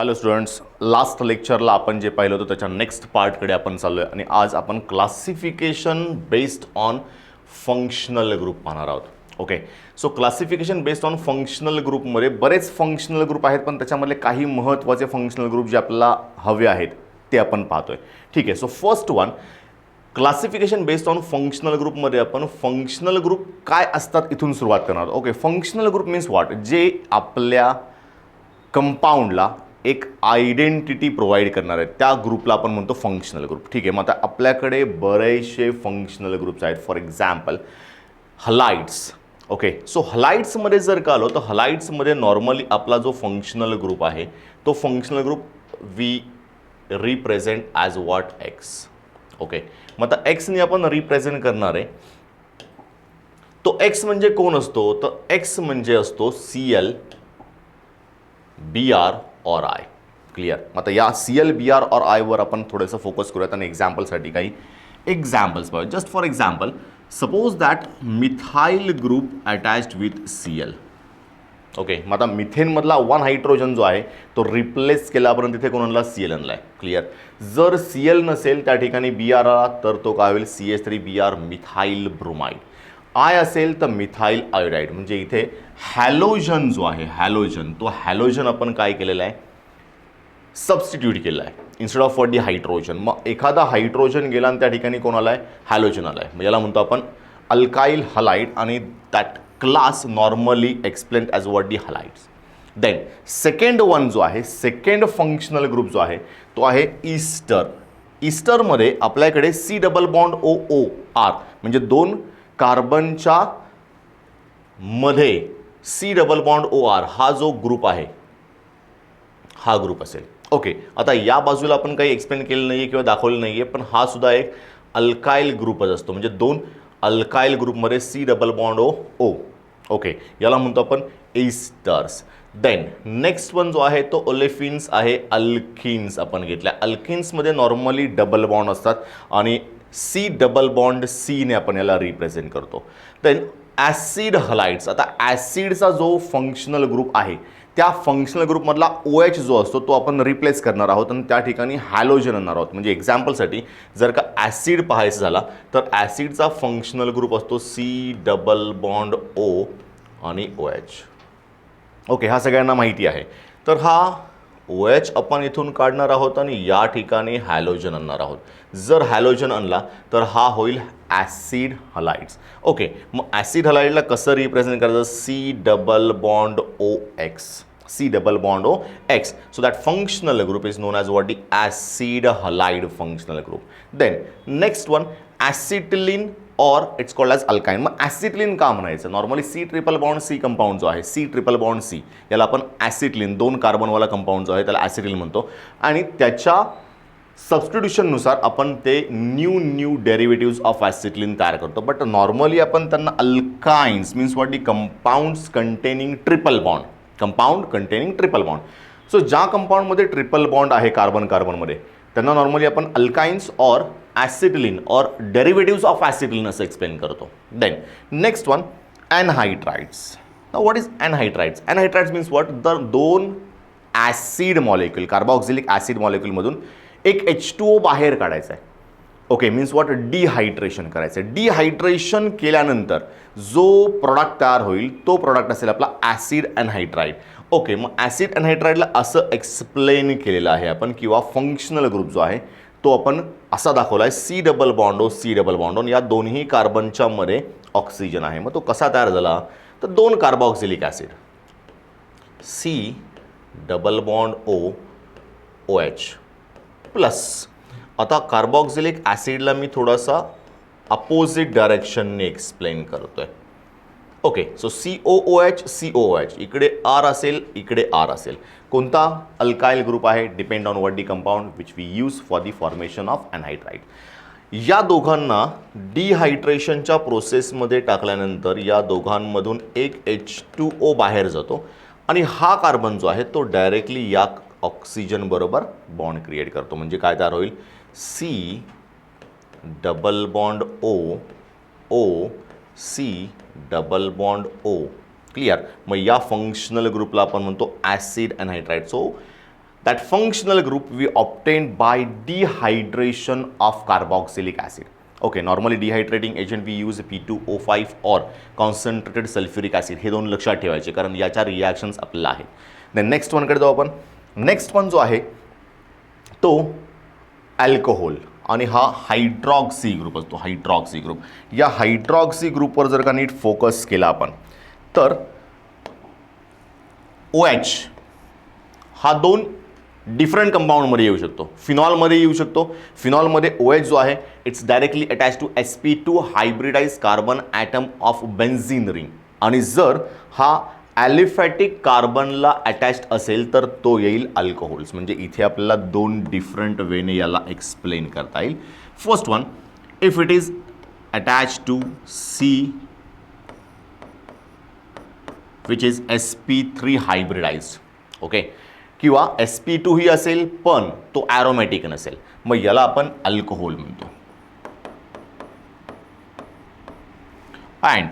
Hello students, last लेक्चरला आपण जे पाहिलं होतं त्याच्या नेक्स्ट पार्टकडे आपण चाललो आहे आणि आज आपण classification based on functional group पाहणार आहोत. Okay, so classification based on functional ग्रुपमध्ये बरेच फंक्शनल ग्रुप आहेत, पण त्याच्यामधले काही महत्त्वाचे फंक्शनल ग्रुप जे आपल्याला हवे आहेत ते आपण पाहतोय. ठीक आहे, so first one classification based on functional ग्रुपमध्ये आपण फंक्शनल ग्रुप काय असतात इथून सुरुवात करणार. Okay, functional group means what, जे आपल्या कंपाऊंडला एक आयडेंटिटी प्रोव्हाइड करणार आहे त्या ग्रुपला आपण म्हणतो फंक्शनल ग्रुप. ठीक आहे, मग आता आपल्याकडे बरेचसे फंक्शनल ग्रुप्स आहेत. For example halides. Okay, so हलाइड्समध्ये जर का आलो तर हलाइड्समध्ये नॉर्मली आपला जो फंक्शनल ग्रुप आहे तो functional group we represent as what X. Okay, मग आता एक्सने आपण रिप्रेझेंट करणार आहे. तो एक्स म्हणजे कोण असतो, तर एक्स म्हणजे असतो CL BR और I. क्लिअर. मग आता या CL BR और I वर आपण थोडंसं फोकस करूयात आणि एक्झाम्पलसाठी काही एक्झाम्पल्स पाहूया. Just for example, suppose that methyl group attached with CL. Okay, मग आता मिथेनमधला 1 हायड्रोजन जो आहे तो रिप्लेस केल्यापर्यंत तिथे कोण आणला, CL आणला आहे. क्लिअर. जर CL नसेल त्या ठिकाणी BR आला तर तो काय होईल, CH3BR मिथाइल ब्रोमाइड. आय असेल तर मिथाइल आयोडाईड. म्हणजे इथे हॅलोजन जो आहे, हॅलोजन, तो हॅलोजन आपण काय केलेला आहे, सबस्टिट्यूट केला आहे इन्स्टेड ऑफ डी हायड्रोजन. मग एखादा हायड्रोजन गेला आणि त्या ठिकाणी कोण आला आहे, हॅलोजन आला आहे. मग याला म्हणतो आपण अल्काइल हलाइड आणि that class normally explain as what the halides. Then second one जो आहे, सेकंड फंक्शनल ग्रुप जो आहे तो आहे ईस्टर. ईस्टरमध्ये आपल्याकडे C डबल बॉन्ड OOR म्हणजे दोन कार्बनच्या मध्ये C डबल बॉन्ड OR हा जो ग्रुप आहे हा ग्रुप असेल. ओके, आता या बाजूला आपण काही एक्सप्लेन केलं नाही आहे किंवा दाखवलं नाही आहे, पण हा सुद्धा एक अल्काइल ग्रुपच असतो. म्हणजे दोन अल्काइल ग्रुपमध्ये C double bond O. Okay, याला म्हणतो आपण ईस्टर्स. देन नेक्स्ट वन जो आहे तो ओलेफिन्स आहे. अल्किन्स आपण घेतल्या. अल्किन्समध्ये नॉर्मली डबल बॉन्ड असतात आणि C डबल बॉन्ड C ने आपण याला रिप्रेझेंट करतो. Then acid halides. आता ॲसिडचा जो फंक्शनल ग्रुप आहे त्या फंक्शनल ग्रुपमधला OH जो असतो तो आपण रिप्लेस करणार आहोत आणि त्या ठिकाणी हॅलोजन आणणार आहोत. म्हणजे एक्झाम्पलसाठी जर का ॲसिड पाहायचं झाला तर ॲसिडचा फंक्शनल ग्रुप असतो C डबल बॉन्ड O आणि OH. ओके, हा सगळ्यांना माहिती आहे. तर हा OH आपण इथून काढणार आहोत आणि या ठिकाणी हॅलोजन आणणार आहोत. जर हॅलोजन आणला तर हा होईल ॲसिड हलाइड्स. ओके, मग ॲसिड हलाइडला कसं रिप्रेझेंट करायचं, C double bond OX. C double bond OX. So that functional group is known as what the acid halide functional group. Then next one acetylene or it's called as alkyne. मग acetylene का म्हणायचं, normally C triple bond C compound जो आहे, C triple bond C याला आपण ॲसिटिलिन, दोन कार्बनवाला compound जो आहे त्याला ॲसिटिलिन म्हणतो आणि त्याच्या सबस्टिट्यूशननुसार आपण ते न्यू डेरिव्हेटिव्ज ऑफ ॲसिटिलिन तयार करतो. बट नॉर्मली आपण त्यांना alkynes means what the compounds containing triple bond, compound containing triple bond. So ज्या कंपाऊंडमध्ये ट्रिपल बॉन्ड आहे कार्बन कार्बनमध्ये त्यांना नॉर्मली आपण अल्काइन्स और ॲसिटिलिन और डेरिव्हेटिव्ज ऑफ ॲसिटिलिन असं एक्सप्लेन करतो. Then next one anhydrides. What is anhydrides? Anhydrides means what, the दोन acid molecule, carboxylic acid मॉलिक्यूलमधून एक H2O बाहेर काढायचा आहे. ओके, मीन्स व्हॉट, डिहायड्रेशन करायचं आहे. डिहायड्रेशन केल्यानंतर जो प्रॉडक्ट तयार होईल तो प्रॉडक्ट असेल आपला ॲसिड एनहाइड्राइड. ओके, मग ॲसिड एनहाइड्राइडला असं एक्सप्लेन केलेलं आहे आपण, किंवा फंक्शनल ग्रुप जो आहे तो आपण असा दाखवला आहे C double bond O, C double bond O. या दोन्ही कार्बनच्या मध्ये ऑक्सिजन आहे. मग तो कसा तयार झाला, तर दोन carboxylic acid C double bond O OH plus. आता कार्बॉक्झिलिक ॲसिडला मी थोडासा अपोजिट डायरेक्शनने एक्सप्लेन करतो आहे. ओके, सो COOH COOH, इकडे R असेल, इकडे R असेल. कोणता अल्काइल ग्रुप आहे, depend on what the compound which we use for the formation of anhydride. या दोघांना डिहायड्रेशनच्या प्रोसेसमध्ये टाकल्यानंतर या दोघांमधून एक H2O बाहेर जातो आणि हा कार्बन जो आहे तो डायरेक्टली या ऑक्सिजन बरोबर बॉन्ड क्रिएट करतो. म्हणजे काय तयार होईल, C double bond O C double bond O. Clear. मग या फंक्शनल ग्रुपला आपण म्हणतो acid anhydride. So that functional group we obtained by dehydration of carboxylic acid. Okay, normally dehydrating agent we use P2O5 or concentrated sulfuric acid. हे दोन लक्षात ठेवायचे कारण याच्या रिॲक्शन्स आपल्याला आहेत. देन नेक्स्ट वनकडे जाऊ आपण. नेक्स्ट वन जो आहे तो अल्कोहोल आणि हा हायड्रॉक्सी ग्रुप असतो. हायड्रॉक्सी ग्रुप, या हायड्रॉक्सी ग्रुपवर जर का नीट फोकस केला आपण तर OH हा दोन डिफरंट कंपाऊंडमध्ये येऊ शकतो. फिनॉलमध्ये येऊ शकतो. फिनॉलमध्ये OH जो आहे it's directly attach to sp2 hybridize carbon atom of benzene ring, आणि जर हा ॲलिफॅटिक कार्बनला अटॅच्ड असेल तर तो येईल अल्कोहोल्स. म्हणजे इथे आपल्याला दोन डिफरंट वेने याला एक्सप्लेन करता येईल. First one, if it is attach to C which is sp3 hybridize, okay, किंवा sp2 ही असेल पण तो ॲरोमॅटिक नसेल, मग याला आपण अल्कोहोल म्हणतो. अँड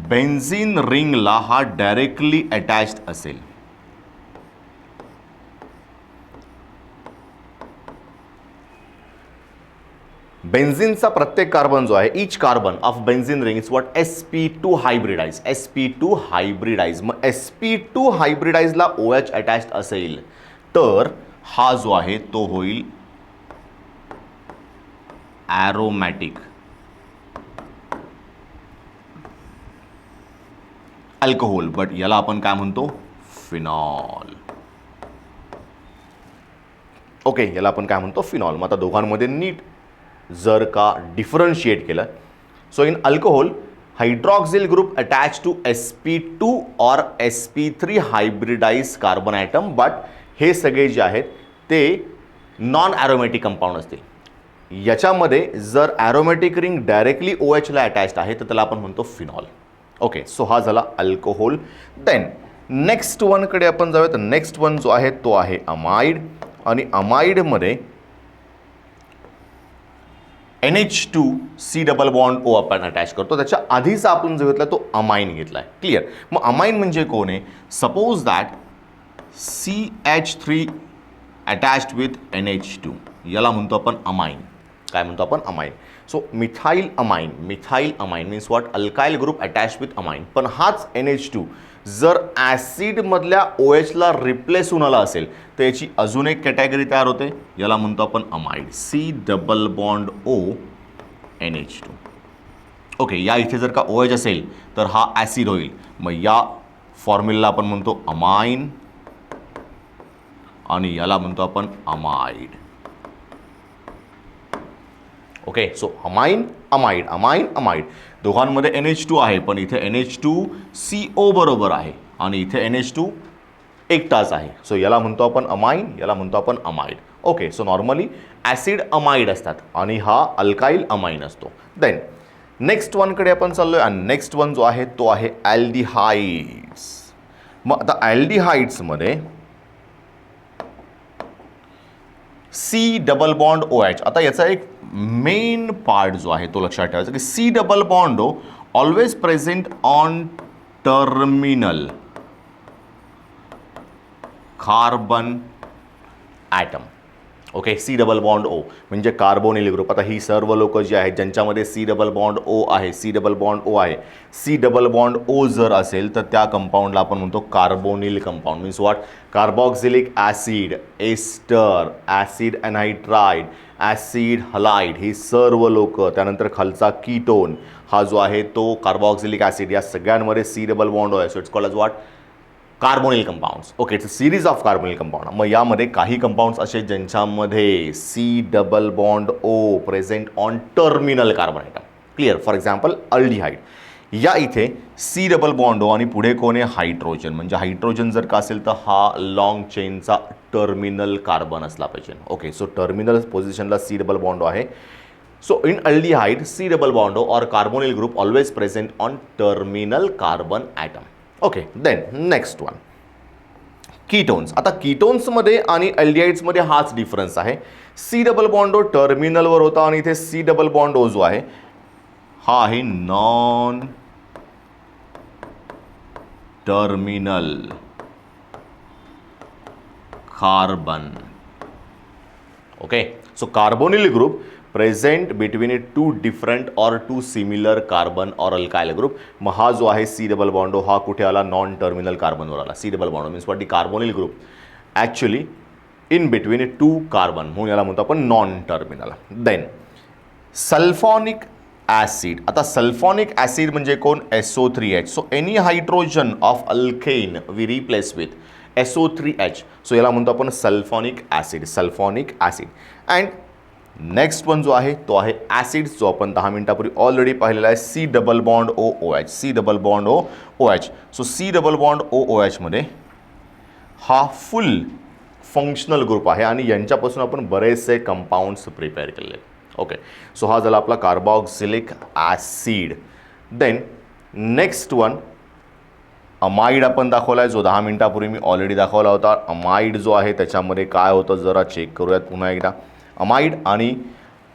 बेन्झीन रिंगला हा डायरेक्टली अटॅच्ड असेल. बेन्झीनचा प्रत्येक कार्बन जो आहे, इच carbon of benzene ring is what sp2 hybridise. sp2 hybridise, मग sp2 हायब्रिडाइजला OH अटॅच्ड असेल तर हा जो आहे तो होईल ॲरोमॅटिक अल्कोहोल, बट याला आपण काय म्हणतो, फिनॉल. ओके, याला आपण काय म्हणतो, फिनॉल. मग आता दोघांमध्ये नीट जर का डिफरन्शिएट केलं, so in alcohol hydroxyl group attach to sp2 और sp3 hybridise carbon item, but हे सगळे जे आहेत ते नॉन ॲरोमॅटिक कंपाऊंड असतील. याच्यामध्ये जर ॲरोमॅटिक रिंग डायरेक्टली OHला अटॅच्ड आहे तर त्याला आपण म्हणतो फिनॉल. ओके, सो हा झाला अल्कोहोल. देन नेक्स्ट वनकडे आपण जाऊया. तर नेक्स्ट वन जो आहे तो आहे अमाइड, आणि अमाइडमध्ये NH2C डबल बॉन्ड O आपण अटॅच करतो. त्याच्या आधीचा आपण जो घेतला तो अमाइन घेतला आहे. क्लिअर. मग अमाइन म्हणजे कोण आहे, suppose that CH3 attached with NH2, याला म्हणतो आपण अमाइन. काय म्हणतो आपण, amine. So methyl amine, methyl amine means what, alkyl group attach with amine. पण हाच NH2 जर ॲसिडमधल्या OHला रिप्लेस होऊन आला असेल तर याची अजून एक कॅटेगरी तयार होते, याला म्हणतो आपण amide. C double bond O NH2. Okay, या इथे जर का OH असेल तर हा ॲसिड होईल, मग या फॉर्म्युलाला आपण म्हणतो अमाइन आणि याला म्हणतो आपण amide. Okay, so amine amide, amine amide, दोघांमध्ये NH2 आहे पण इथे NH2CO बरोबर आहे आणि इथे NH2 एकटाच आहे. सो याला म्हणतो आपण अमाइन, याला म्हणतो आपण amide. Okay, so normally acid amide असतात आणि हा अल्काइल अमाइन असतो. देन नेक्स्ट वनकडे आपण चाललोय आणि नेक्स्ट वन जो आहे तो आहे ॲल्डिहाइड्स. मग आता ॲल्डिहाइड्समध्ये C डबल बॉन्ड OH. आता याचा एक मेन पार्ट जो आहे तो लक्षात ठेवायचा की C double bond O always present on terminal carbon atom. Okay, C double bond O म्हणजे कार्बोनिल ग्रुप. आता ही सर्व लोक जी आहेत ज्यांच्यामध्ये C डबल बॉन्ड O आहे, C डबल बॉन्ड O आहे, C डबल बॉन्ड O जर असेल तर त्या कंपाऊंडला आपण म्हणतो carbonyl compound. Means what, carboxylic acid, ester, acid anhydride, acid halide, ही सर्व लोक, त्यानंतर खालचा कीटोन हा जो आहे तो कार्बॉक्सिलिक ॲसिड, या सगळ्यांमध्ये C डबल बॉन्ड O आहे. So it's called as what, carbonyl compounds. Okay, it's a series of carbonyl compound. मग यामध्ये काही कंपाऊंड्स असे ज्यांच्यामध्ये C double bond O present on terminal carbon atom. Clear. For example aldehyde, या इथे C double bond O आणि पुढे कोण आहे, हायड्रोजन. म्हणजे हायड्रोजन जर का असेल तर हा लॉंग चेनचा टर्मिनल कार्बन असला पाहिजे. ओके, सो टर्मिनल पोझिशनला C डबल बॉन्ड O आहे. So in aldehyde C double bond O और carbonyl group always present on terminal carbon atom. Okay, then next one ketones. आता कीटोन्समध्ये आणि अल्डिहाइड्समध्ये हाच डिफरन्स आहे. C डबल बॉन्ड O टर्मिनलवर होता आणि इथे C डबल बॉन्ड O जो आहे हा आहे non terminal carbon. Okay, so carbonyl group present between two different or two similar carbon or alkyl group. मग हा जो आहे C डबल बॉन्ड हा कुठे आला, नॉन टर्मिनल कार्बनवर आला. C double bond means what, the carbonyl group actually in between two carbon, म्हणून याला म्हणतो आपण non terminal. Then sulphonic acid. आता सल्फॉनिक ॲसिड म्हणजे कोण, SO3H. So any hydrogen of alkane we replace with SO3H. So याला म्हणतो आपण sulphonic acid, sulphonic acid. And next one जो आहे तो आहे ॲसिड, जो आपण 10 मिनिटापूर्वी ऑलरेडी पाहिलेला आहे, C double bond OOH, C double bond OOH. So C double bond OOH मध्ये हा फुल फंक्शनल ग्रुप आहे आणि यांच्यापासून आपण बरेचसे कंपाऊंड्स प्रिपेअर केले. ओके, सो हा झाला आपला carboxylic acid. Then next one amide आपण दाखवला आहे, जो 10 मिनिटापूर्वी मी ऑलरेडी दाखवला होता. अमाइड जो आहे त्याच्यामध्ये काय होतं जरा चेक करूयात पुन्हा एकदा. अमाइड आणि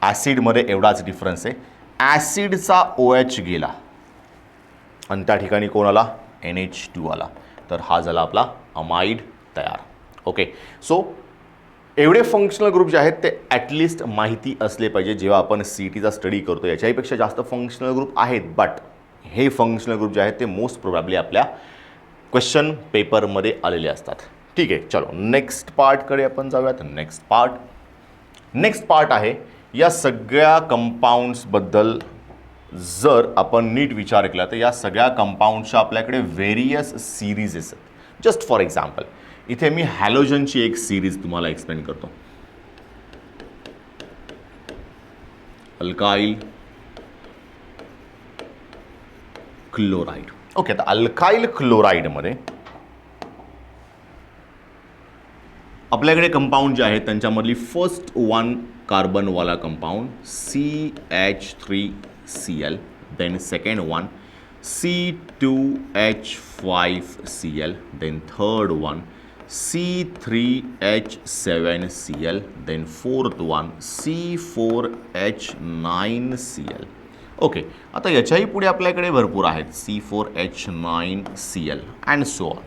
ॲसिडमध्ये एवढाच डिफरन्स आहे, ॲसिडचा OH गेला आणि त्या ठिकाणी कोण आला, NH2 आला. तर हा झाला आपला अमाइड तयार. ओके, सो एवढे फंक्शनल ग्रुप जे आहेत ते ॲटलिस्ट माहिती असले पाहिजे जेव्हा आपण CETचा स्टडी करतो. याच्याहीपेक्षा जास्त फंक्शनल ग्रुप आहेत, बट हे फंक्शनल ग्रुप जे आहेत ते मोस्ट प्रोबॅबली आपल्या क्वेश्चन पेपरमध्ये आलेले असतात. ठीक आहे, चलो नेक्स्ट पार्टकडे आपण जाऊयात. नेक्स्ट पार्ट आहे या सगळ्या कंपाऊंड्सबद्दल जर आपण नीट विचार केला तर या सगळ्या कंपाऊंडच्या आपल्याकडे व्हेरियस सिरीज असतात. जस्ट फॉर एक्झाम्पल इथे मी हॅलोजनची एक सिरीज तुम्हाला एक्सप्लेन करतो. Alkyl chloride. ओके, आता अल्काइल क्लोराइडमध्ये आपल्याकडे कंपाऊंड जे आहेत त्यांच्यामधली फर्स्ट वन कार्बनवाला compound CH3Cl, then second one C2H5Cl, then third one C3H7Cl, then fourth one C4H9Cl. Okay, आता याच्याही पुढे आपल्याकडे भरपूर आहेत, C4H9Cl अँड सो ऑन.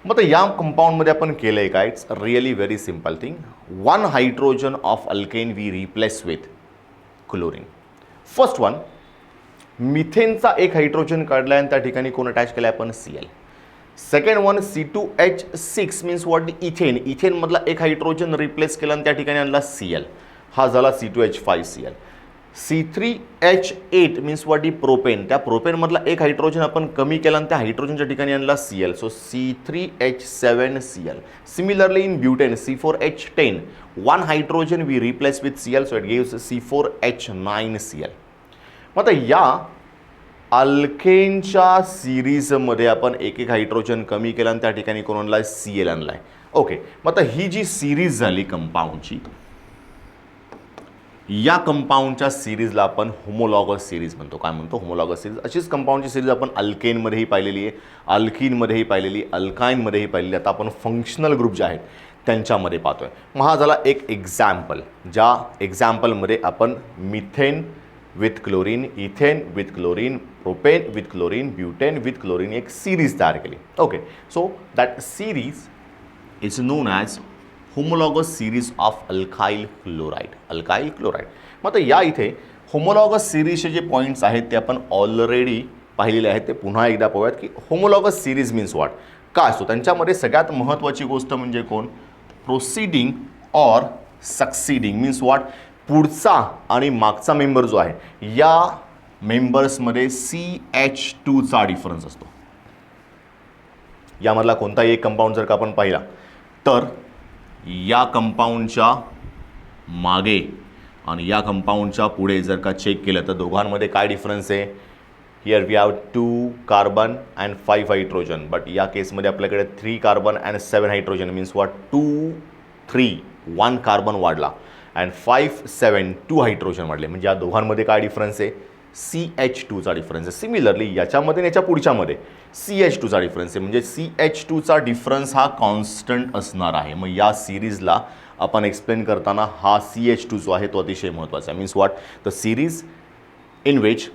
मग या कंपाऊंडमध्ये आपण केलं आहे काय, it's really very simple thing. One hydrogen of alkane we replace with chlorine. First one मिथेनचा एक हायड्रोजन काढला आणि त्या ठिकाणी कोण अटॅच केला आपण, Cl. Second one C2H6 means what, ethane. इथेनमधला एक हायड्रोजन रिप्लेस केला आणि त्या ठिकाणी आणला Cl, हा झाला C2H5Cl. C3H8 means what, propane. त्या प्रोपेनमधला एक हायड्रोजन आपण कमी केला आणि त्या हायड्रोजनच्या ठिकाणी आणला Cl, सो C3H7Cl. Similarly in butane C4H10, one hydrogen we replace with Cl, so it gives C4H9Cl. मग आता या अल्केनच्या सिरीजमध्ये आपण एक एक हायड्रोजन कमी केला आणि त्या ठिकाणी कोण आणलाय, Cl आणलाय. ओके, मग आता ही जी सिरीज झाली कंपाऊंडची, या कंपाऊंडच्या सिरीजला आपण होमोलॉगस सिरीज म्हणतो. काय म्हणतो, होमोलॉगस सिरीज. अशीच कंपाऊंडची सिरीज आपण अल्केनमध्येही पाहिलेली आहे, अल्कीनमध्येही पाहिलेली, अल्काईनमध्येही पाहिलेली. आता आपण फंक्शनल ग्रुप जे आहेत त्यांच्यामध्ये पाहतोय. मग हा झाला एक एक्झाम्पल, ज्या एक्झाम्पलमध्ये आपण methane with chlorine, ethane with chlorine, propane with chlorine, butane with chlorine एक सिरीज तयार केली. Okay, so that series is known as homologous series of alkyl chloride. Alkyl chloride. मग आता या इथे होमोलॉगस सिरीजचे जे पॉईंट्स आहेत ते आपण ऑलरेडी पाहिलेले आहेत, ते पुन्हा एकदा पाहूयात की होमोलॉगस सिरीज मीन्स व्हॉट, काय असतो. त्यांच्यामध्ये सगळ्यात महत्त्वाची गोष्ट म्हणजे कोण, प्रोसिडिंग ऑर सक्सिडिंग मीन्स व्हॉट, पुढचा आणि मागचा मेंबर जो आहे या मेंबर्समध्ये CH2चा डिफरन्स असतो. यामधला कोणताही एक कंपाऊंड जर का आपण पाहिला तर या कंपाऊंडच्या मागे आणि या कंपाऊंडच्या पुढे जर का चेक केलं तर दोघांमध्ये काय डिफरन्स आहे. Here we have 2 carbon and 5 hydrogen, but या केसमध्ये आपल्याकडे 3 carbon and 7 hydrogen means what, 2 3 1 carbon वाढला अँड 5 7 2 हायड्रोजन वाढले. म्हणजे या दोघांमध्ये काय डिफरन्स आहे, CH2चा डिफरन्स आहे. सिमिलरली याच्यामध्ये याच्या पुढच्यामध्ये CH2चा डिफरन्स आहे. म्हणजे CH2चा डिफरन्स हा कॉन्स्टंट असणार आहे. मग या सिरीजला आपण एक्सप्लेन करताना हा CH2 जो आहे तो अतिशय महत्त्वाचा आहे. Means what, the series in which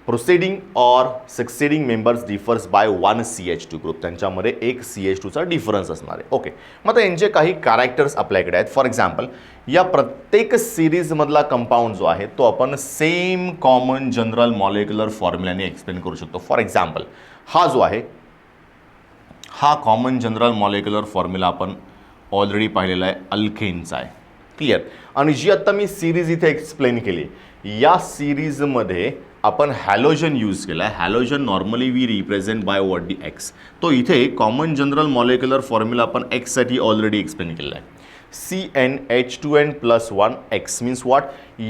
preceding or succeeding members differs by one CH2 group, त्यांच्यामध्ये एक CH2चा डिफरन्स असणार आहे. ओके, मग आता यांचे काही कॅरेक्टर्स आपल्याकडे आहेत. फॉर एक्झाम्पल, या प्रत्येक सिरीजमधला कंपाऊंड जो आहे तो आपण सेम कॉमन जनरल मॉलिक्युलर फॉर्म्युलाने एक्सप्लेन करू शकतो. फॉर एक्झाम्पल, हा जो आहे हा कॉमन जनरल मॉलिक्युलर फॉर्म्युला आपण ऑलरेडी पाहिलेला आहे, अल्केनचा आहे. क्लिअर. आणि जी आता मी सिरीज इथे एक्सप्लेन केली, या सिरीजमध्ये आपण हॅलोजन यूज केला आहे. Halogen normally we represent by what the X. तो इथे कॉमन जनरल मॉलिक्युलर फॉर्म्युला आपण एक्ससाठी ऑलरेडी एक्सप्लेन केलेला आहे. CnH2n+1 x मीन्स व्हॉट,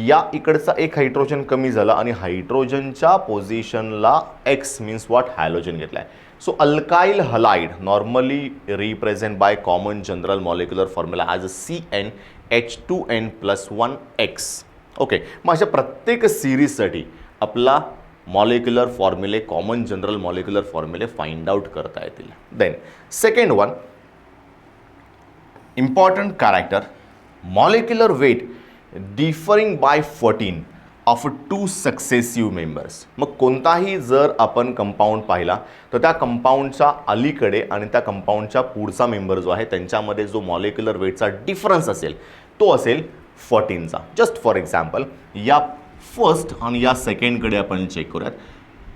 या इकडचा एक हायड्रोजन कमी झाला आणि हायड्रोजनच्या पोझिशनला x मीन्स व्हॉट हॅलोजन घेतला आहे. So alkyl halide normally represent by common general molecular formula as CnH2n+1 x. Okay, मग अशा प्रत्येक सिरीजसाठी आपला मॉलिक्युलर फॉर्म्युले, कॉमन जनरल मॉलिक्युलर फॉर्म्युले फाइंड आउट करता येतील. Then second one, important character, molecular weight differing by 14 of 2 successive members. मग कोणताही जर आपण कंपाऊंड पाहिला तर त्या कंपाऊंडच्या अलीकडे आणि त्या कंपाऊंडच्या पुढचा मेंबर जो आहे त्यांच्यामध्ये जो मॉलिक्युलर वेटचा डिफरन्स असेल तो असेल 14चा. जस्ट फॉर एक्झाम्पल, या फर्स्ट आणि या सेकंडकडे आपण चेक करूयात.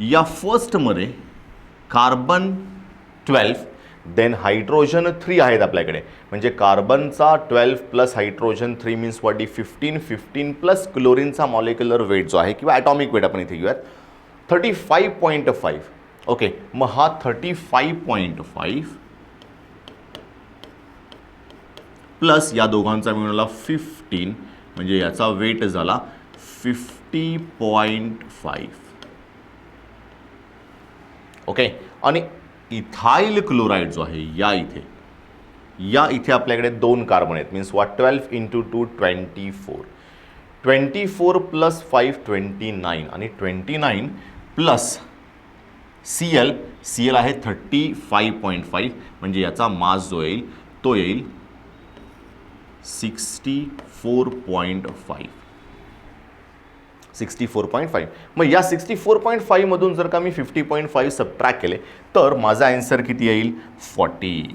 या फर्स्टमध्ये कार्बन 12 देन हायड्रोजन 3 आहेत आपल्याकडे, म्हणजे कार्बनचा 12 plus hydrogen 3 means what the 15 plus क्लोरीनचा मॉलिक्युलर वेट जो आहे किंवा ॲटॉमिक वेट आपण इथे घेऊयात 35.5. ओके, मग हा 35.5 प्लस या दोघांचा मिळाला 15, म्हणजे याचा वेट झाला 50.5. ओके, आणि इथाइल क्लोराइड जो आहे या इथे आपल्याकडे 2 कार्बन आहेत मीन्स व्हॉट 12 × 2 24 प्लस 5 29 आणि 29 प्लस Cl आहे 35.5, म्हणजे याचा मास जो येईल तो येईल 64.5. 64.5. मग या 64.5 मधून जर का मी 50.5 सबट्रॅक्ट केले तर माझा आन्सर किती येईल 14.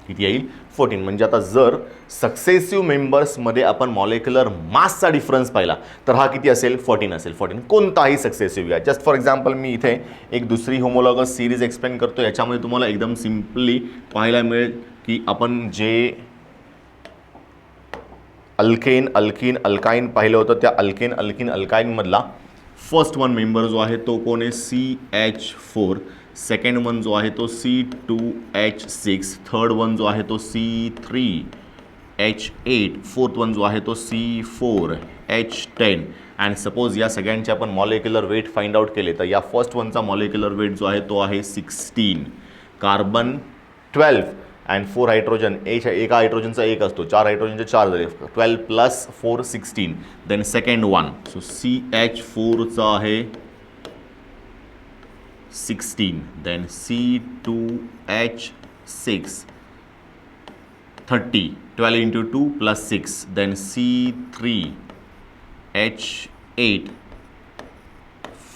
किती येईल 14. म्हणजे आता जर सक्सेसिव्ह मेंबर्समध्ये आपण मॉलिक्युलर मासचा डिफरन्स पाहिला तर हा किती असेल 14 असेल. 14 कोणताही सक्सेसिव्ह घ्या. जस्ट फॉर एक्झाम्पल मी इथे एक दुसरी होमोलॉगस सिरीज एक्सप्लेन करतो. याच्यामध्ये तुम्हाला एकदम सिम्पली पाहायला मिळेल की आपण जे अल्केन अल्कीन अल्काइन पाहिलं होतं त्या अल्केन अल्कीन अल्काइनमधला फर्स्ट वन मेंबर जो आहे तो कोण आहे CH4, सेकंड वन जो आहे तो C2H6, थर्ड वन जो आहे तो C3H8, फोर्थ वन जो आहे तो C4H10. अँड सपोज या सगळ्यांचे आपण मॉलिक्युलर वेट फाइंड आउट केले तर या फर्स्ट वनचा मॉलिक्युलर वेट जो आहे तो आहे 16, कार्बन 12 अँड 4 हायड्रोजन, एका हायड्रोजनचा एक असतो, 4 हायड्रोजनचे 4 झाले, 12 plus 4 16. Then second one, so CH4चा आहे 16, then C2H6 30, 12 × 2 plus 6, then C3H8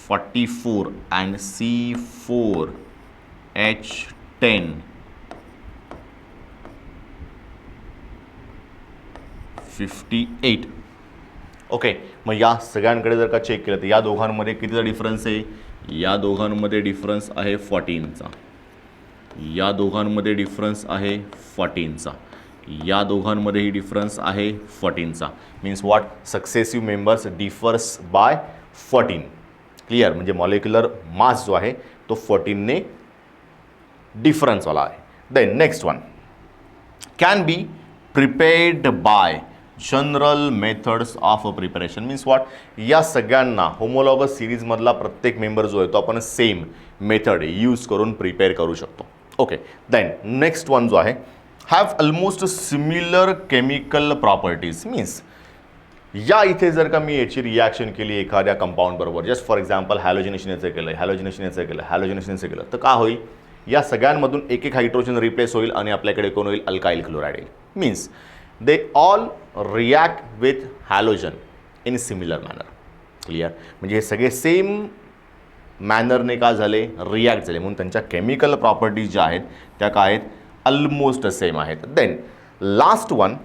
44 and C4H10 58. Okay, मग या सगळ्यांकडे जर का चेक केलं तर या दोघांमध्ये कितीचा डिफरन्स आहे, या दोघांमध्ये डिफरन्स आहे 14चा, या दोघांमध्ये डिफरन्स आहे 14चा, या दोघांमध्येही डिफरन्स आहे 14चा. Means what successive members differs by 14. Clear. म्हणजे मॉलिक्युलर मास जो आहे तो 14ने डिफरन्सवाला आहे. Then next one, can be prepared by general methods of preparation. Means what, या सगळ्यांना होमोलॉगस सिरीजमधला प्रत्येक मेंबर जो आहे तो आपण सेम मेथड यूज करून प्रिपेअर करू शकतो. ओके, देन नेक्स्ट वन जो आहे have almost similar chemical properties. Means या इथे जर का मी याची रिॲक्शन केली एखाद्या कंपाऊंड बरोबर, जस्ट फॉर एक्झाम्पल हॅलोजिनेशन याचं केलं, हॅलोजिनेशन याचं केलं, हॅलोजिनेशन याचं केलं, तर का होईल, या सगळ्यांमधून एक एक हायड्रोजन रिप्लेस होईल आणि आपल्याकडे कोण होईल, अल्काइल क्लोराइड येईल. Means they all react with halogen in similar manner. Clear. म्हणजे हे सगळे सेम मॅनरने का झाले, रिॲक्ट झाले, म्हणून त्यांच्या केमिकल प्रॉपर्टीज ज्या आहेत त्या काय आहेत, ऑलमोस्ट सेम आहेत. Then last one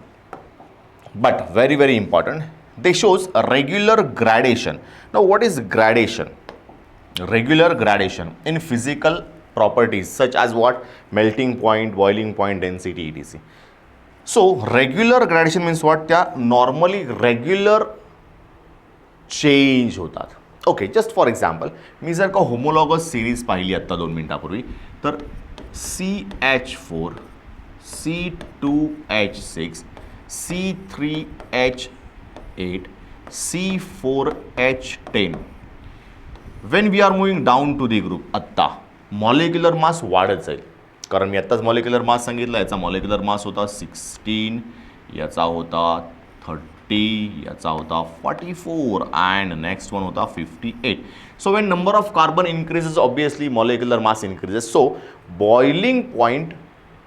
but very very important, they shows regular gradation. Now what is gradation? Regular gradation in physical properties such as what, melting point, boiling point, density, etc. So regular gradation means what, त्या normally regular change होतात. Okay, just for example मी जर का homologous series पाहिली आत्ता 2 मिनिटापूर्वी, तर CH4 C2H6 C3H8 C4H10 when we are moving down to the group, आत्ता molecular mass वाढत जाईल, कारण मी आत्ताच मॉलिक्युलर मास सांगितलं. याचा मॉलिक्युलर मास होता 16, याचा होता 30, याचा होता 44 अँड नेक्स्ट वन होता 58. So when number of carbon increases obviously molecular mass increases, so boiling point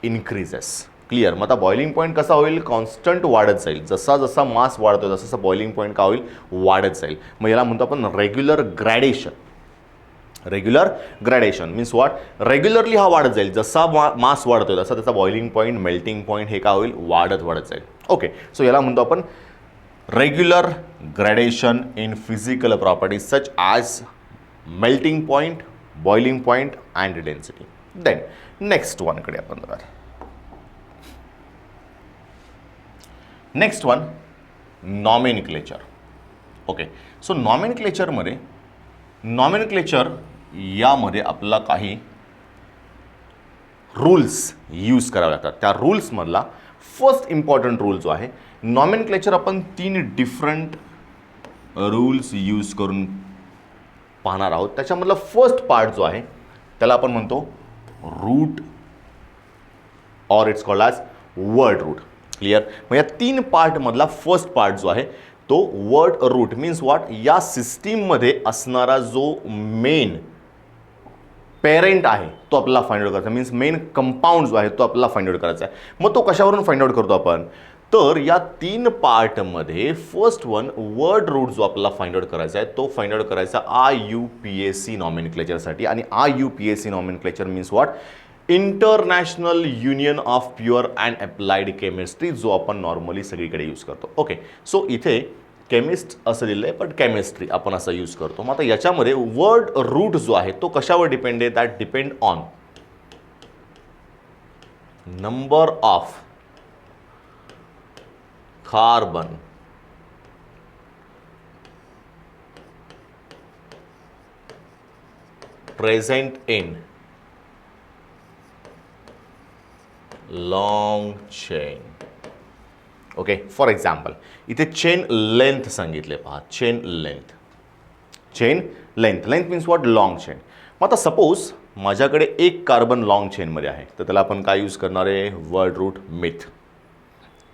increases. Clear. मग आता बॉइलिंग पॉईंट कसा होईल, कॉन्स्टंट वाढत जाईल. जसा जसा मास वाढतो तसा जसा बॉइलिंग पॉईंट का होईल, वाढत जाईल. मग याला म्हणतो आपण regular gradation. Regular gradation means what, regularly हा वाढत जाईल, जसा मास वाढतोय तसा त्याचा बॉइलिंग पॉईंट, मेल्टिंग पॉईंट हे काय होईल, वाढत जाईल. ओके, सो याला म्हणतो आपण regular gradation in physical properties such as melting point, boiling point and density. Then next वनकडे आपण बघा. Next one nomenclature. Okay, so nomenclature यामध्ये आपला काही रूल्स यूज करावे लागतात. त्या रूल्समधला फर्स्ट इम्पॉर्टंट रूल जो आहे, नॉमेनक्लेचर आपण 3 डिफरंट रूल्स यूज करून पाहणार आहोत. त्याच्यामधला फर्स्ट पार्ट जो आहे त्याला आपण म्हणतो root, or it's called as word root. Clear. मग या 3 पार्टमधला फर्स्ट पार्ट जो आहे तो वर्ड रूट मीन्स व्हॉट, या सिस्टीममध्ये असणारा जो मेन पेरेंट आहे तो आपल्याला फाइंड आउट करायचा. मीन्स मेन कंपाऊंड जो आहे तो आपल्याला फाइंड आउट करायचा आहे. मग तो कशावरून फाइंड आउट करतो आपण, तर या 3 पार्टमध्ये फर्स्ट वन वर्ड रूट जो आपल्याला फाइंड आउट करायचा आहे तो फाइंड आउट करायचा IUPAC नॉमेनक्लेचरसाठी. आणि IUPAC nomenclature means what, international union of pure and applied chemistry, जो आपण नॉर्मली सगळीकडे यूज करतो. ओके, सो इथे केमिस्ट असं दिलं आहे, पण केमिस्ट्री आपण असं यूज करतो. मग आता याच्यामध्ये वर्ड रूट जो आहे तो कशावर डिपेंड आहे, that depend on number of carbon present in long chain. Okay, for example इथे चेन लेंथ सांगितले पहा, chain length means what, long chain. मग आता सपोज माझ्याकडे 1 कार्बन लॉंग चेनमध्ये आहे, तर त्याला आपण काय यूज करणार आहे, वर्ड रूट मिथ.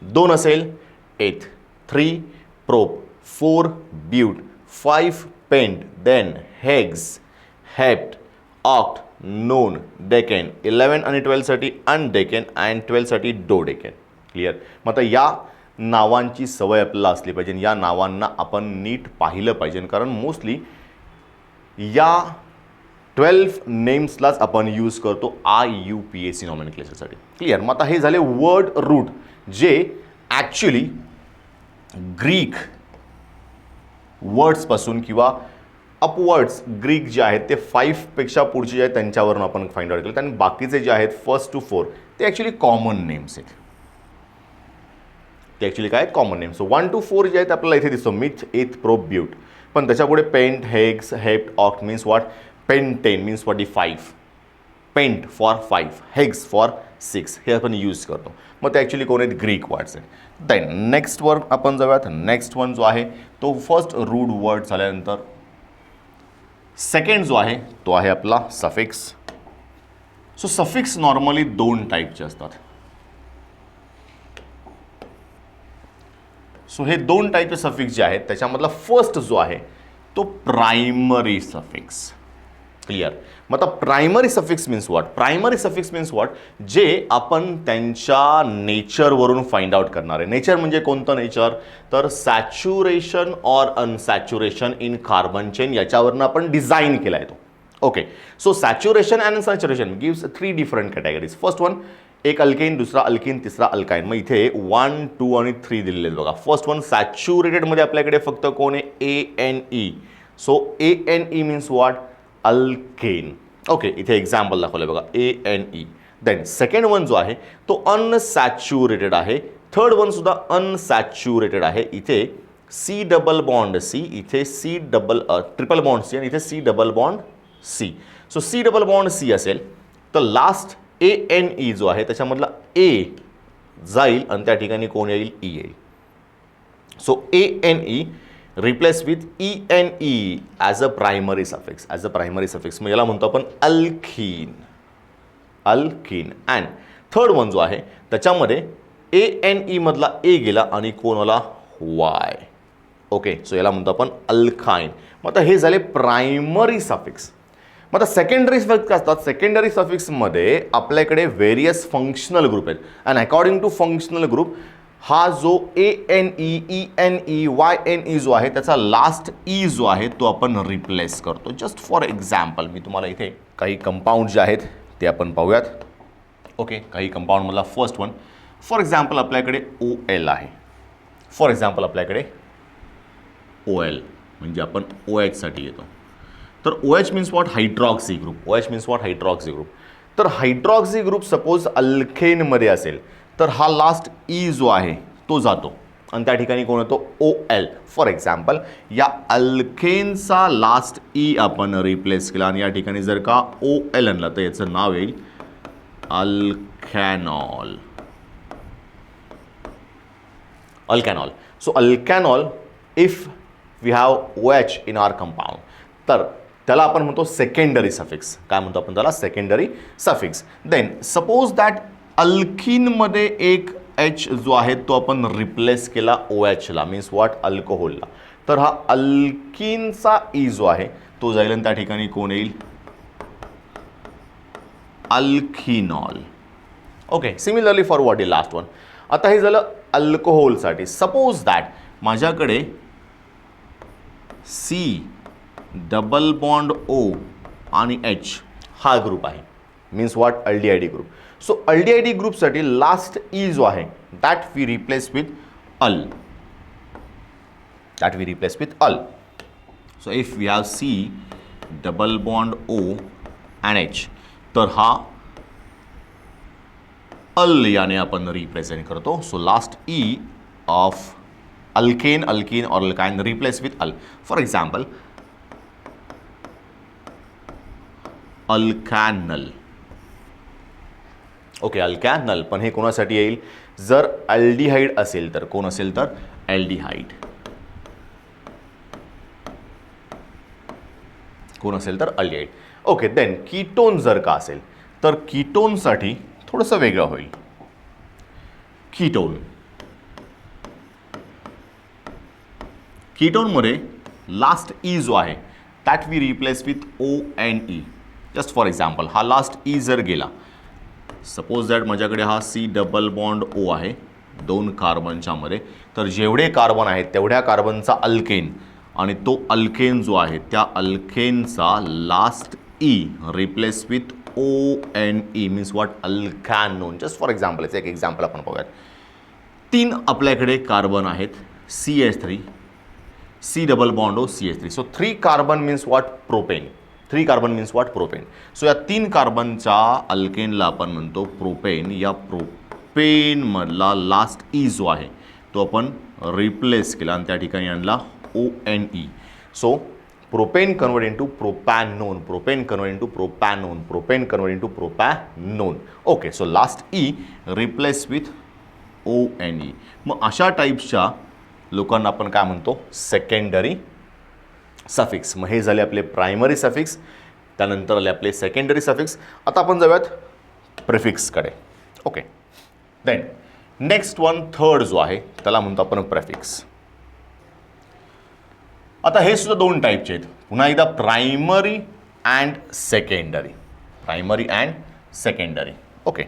2 असेल eth, 3 prop, 4 but, 5 pent, then hex, hept, oct, non, decane, 11 आणि 12 साठी अनडेकेन अँड 12 साठी डोडेकेन. क्लिअर. मग आता या नावांची सवय आपल्याला असली पाहिजे, या नावांना आपण नीट पाहिलं पाहिजे, कारण मोस्टली या 12 नेम्सलाच आपण यूज करतो IUPAC नॉमेनक्लेचरसाठी. क्लिअर. मग आता हे झाले वर्ड रूट जे ॲक्च्युली ग्रीक वर्ड्सपासून किंवा अपवर्ड्स ग्रीक जे आहेत ते 5 पेक्षा पुढचे जे आहेत त्यांच्यावरून आपण फाइंड आउट केलं. आणि बाकीचे जे आहेत 1 to 4 ते ॲक्च्युली कॉमन नेम्स आहेत. ते ॲक्च्युली काय कॉमन नेम्स. सो 1 to 4 जे आहेत आपल्याला इथे दिसतो मिथ, एथ, प्रोप, ब्यूट. पण त्याच्यापुढे pent, hex, hept, oct means what, pentane means 45, pent for 5, hex for 6 हे आपण यूज करतो. मग ते ॲक्च्युली कोण आहेत, ग्रीक वर्ड्स आहेत. देन नेक्स्ट वर आपण जाऊयात. नेक्स्ट वन जो आहे तो फर्स्ट रूट वर्ड झाल्यानंतर सेकंड जो आहे तो आहे आपला सफिक्स. सो सफिक्स नॉर्मली 2 टाईपचे असतात. सो हे 2 टाईपचे सफिक्स जे आहेत त्याच्यामधला फर्स्ट जो आहे तो प्रायमरी सफिक्स. क्लिअर. मग आता primary suffix means what? Primary suffix means what? जे आपण त्यांच्या नेचरवरून फाइंड आउट करणार आहे. नेचर म्हणजे कोणतं नेचर? तर saturation or unsaturation in carbon chain, याच्यावरून आपण डिझाईन केला आहे तो. Okay, so saturation and saturation gives 3 different categories. First one, एक अल्केन, दुसरा अल्केन, तिसरा अल्काइन. मग इथे 1, 2 आणि 3 दिलेले आहेत बघा. फर्स्ट वन सॅच्युरेटेडमध्ये आपल्याकडे फक्त कोण आहे? ANE. So ANE means what? Alkane. Okay, इथे एक्झाम्पल दाखवलं बघा, ANE. देन सेकंड वन जो आहे तो अनसॅच्युरेटेड आहे. थर्ड वन सुद्धा अनसॅच्युरेटेड आहे. इथे C डबल बॉन्ड C, इथे ट्रिपल बॉन्ड C आणि इथे C double bond C. So C double bond C असेल तर लास्ट ANE जो आहे त्याच्यामधला A जाईल आणि त्या ठिकाणी कोण येईल? E येईल. So ANE replace with ENE as a primary suffix. As a primary suffix मग याला म्हणतो आपण alkyne. Alkyne. And third one जो आहे त्याच्यामध्ये ANE मधला A गेला आणि कोणाला? Y. ओके, सो याला म्हणतो आपण अल्काइन. मग आता हे झाले प्रायमरी सफिक्स. मग आता सेकंडरी सफिक्स काय असतात? सेकंडरी सफिक्समध्ये आपल्याकडे व्हेरियस फंक्शनल ग्रुप आहेत. And according to functional group हा जो ANE, ENE, YNE जो आहे त्याचा लास्ट E जो आहे तो आपण रिप्लेस करतो. जस्ट फॉर एक्झाम्पल मी तुम्हाला इथे काही कंपाऊंड जे आहेत ते आपण पाहूयात. ओके, काही कंपाऊंडमधला फर्स्ट वन फॉर एक्झाम्पल आपल्याकडे OL आहे. फॉर एक्झाम्पल आपल्याकडे OL म्हणजे आपण OH साठी येतो. तर OH means what? Hydroxy group. OH means what? Hydroxy group. तर हायड्रॉक्सी ग्रुप सपोज अल्केनमध्ये असेल तर हा लास्ट E जो आहे तो जातो आणि त्या ठिकाणी कोण येतो? OL. फॉर एक्झाम्पल या अल्केनचा लास्ट E आपण रिप्लेस केला आणि या ठिकाणी जर का OL आणलं तर याचं नाव येईल alkanol. Alkanol. So alkanol if we have OH in our compound तर त्याला आपण म्हणतो सेकंडरी सफिक्स. काय म्हणतो आपण त्याला? Secondary suffix. Then suppose that अल्किनमध्ये एक H जो आहे तो आपण रिप्लेस केला OHला मीन्स व्हॉट? अल्कोहोलला. तर हा अल्किनचा E जो आहे तो जाईल आणि त्या ठिकाणी कोण येईल? Alkenol. Okay, similarly for what is last one. आता हे झालं अल्कोहोलसाठी. सपोज दॅट माझ्याकडे C डबल बॉन्ड O आणि H हा ग्रुप आहे means what? Aldehyde group. So aldehyde ग्रुपसाठी लास्ट E जो आहे that we replace with al. That we replace with al. So if we have C double bond O and H तर हा al याने आपण represent करतो. So last E of alkane, alkene और alkyne replace with al. For example alkanal. Okay, alkanal. पण हे कोणासाठी येईल? जर अल्डिहाइड असेल तर. कोण असेल तर? अल्डिहाइड. कोण असेल तर? अल्डिहाइड. ओके, देन कीटोन जर का असेल तर कीटोनसाठी थोडंसं वेगळं होईल. कीटोन. कीटोनमध्ये लास्ट E जो आहे that we replace with ONE. Just for example हा लास्ट E जर गेला, सपोज दॅट माझ्याकडे हा C डबल बॉन्ड O आहे 2 कार्बनच्या मध्ये, तर जेवढे कार्बन आहेत तेवढ्या कार्बनचा अल्केन आणि तो अल्केन जो आहे त्या अल्केनचा last E replace with ONE means what? Alkanone. Just for example एक एक्झाम्पल आपण पाहूयात. 3 आपल्याकडे कार्बन आहेत CH3, C double bond O CH3. So 3 carbon means what? Propane. 3 carbon means what? Propane. So या 3 कार्बनच्या अल्केनला आपण म्हणतो प्रोपेन. या प्रोपेनमधला लास्ट E जो आहे तो आपण रिप्लेस केला आणि त्या ठिकाणी आणला ONE. So propane convert into प्रोपॅनोन, propane convert into प्रोपॅनोन, propane convert into प्रोपॅनोन. Okay, so last E replace with ONE. मग अशा टाईप्सच्या लोकांना आपण काय म्हणतो? Secondary suffix. मग हे झाले आपले प्रायमरी सफिक्स. त्यानंतर आले आपले सेकंडरी सफिक्स. आता आपण जाऊयात प्रिफिक्सकडे. Okay, then next one third जो आहे त्याला म्हणतो आपण प्रेफिक्स. आता हे सुद्धा 2 टाईपचे आहेत. पुन्हा एकदा primary and secondary. Primary and secondary. Okay.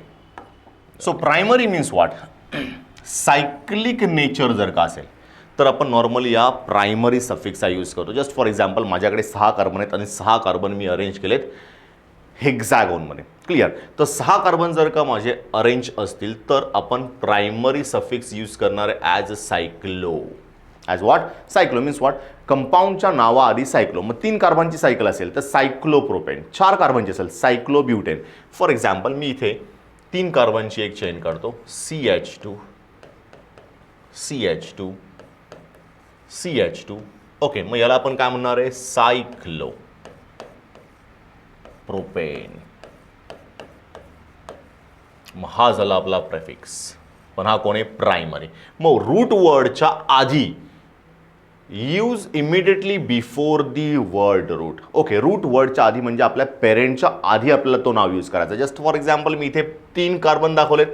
So primary means what? Cyclic nature जर का असेल तर आपण नॉर्मली या प्रायमरी सफिक्सचा यूज करतो. जस्ट फॉर एक्झाम्पल माझ्याकडे 6 कार्बन आहेत आणि 6 कार्बन मी अरेंज केलेत हेक्झॅगोनमध्ये. क्लिअर? तर 6 कार्बन जर का माझे अरेंज असतील तर आपण प्रायमरी सफिक्स यूज करणार आहे as a cyclo. As what? Cyclo means what? कंपाऊंडच्या नावाआधी सायक्लो. मग 3 कार्बनची सायकल असेल तर सायक्लोप्रोपेन. 4 कार्बनची असेल सायक्लोब्युटेन. फॉर एक्झाम्पल मी इथे 3 कार्बनची एक चेन काढतो, CH2 CH2 CH2. ओके, मग याला आपण काय म्हणणार आहे? सायक्लो प्रोपेन. मग हा झाला आपला प्रेफिक्स, पण हा कोण आहे? प्रायमरी. मग रूट वर्डच्या आधी use immediately before the word root. Okay, root वर्डच्या आधी म्हणजे आपल्या पेरेंटच्या आधी आपल्याला तो नाव यूज करायचा. जस्ट फॉर एक्झाम्पल मी इथे 3 कार्बन दाखवलेत.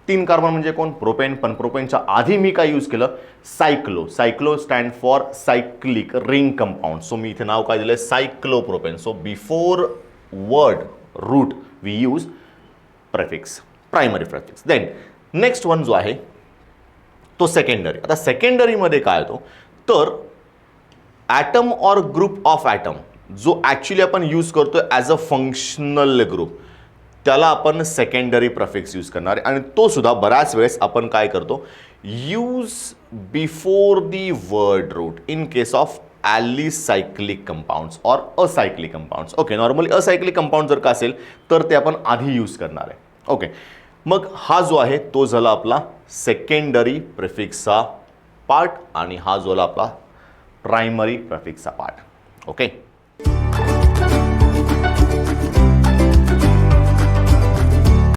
3 कार्बन म्हणजे कोण? प्रोपेन. पण प्रोपेनच्या आधी मी काय यूज केलं? Cyclo. Cyclo stand for cyclic ring compound. So मी इथे नाव काय दिलं? Cyclopropane. So before word root we use prefix, primary prefix. Then next one जो आहे तो सेकंडरी. आता सेकंडरीमध्ये काय होतो तर atom or group of atom जो ॲक्च्युली आपण यूज करतो ॲज अ फंक्शनल ग्रुप त्याला आपण सेकंडरी प्रेफिक्स यूज करणार आहे. आणि तो सुद्धा बऱ्याच वेळेस आपण काय करतो? Use before the word root in case of alicyclic compounds or acyclic compounds. Okay, normally acyclic compound जर का असेल तर ते आपण आधी यूज करणार आहे. ओके, मग हा जो आहे तो झाला आपला सेकंडरी प्रेफिक्सचा पार्ट आणि हा जो आपला प्रायमरी प्रेफिक्सचा पार्ट. ओके.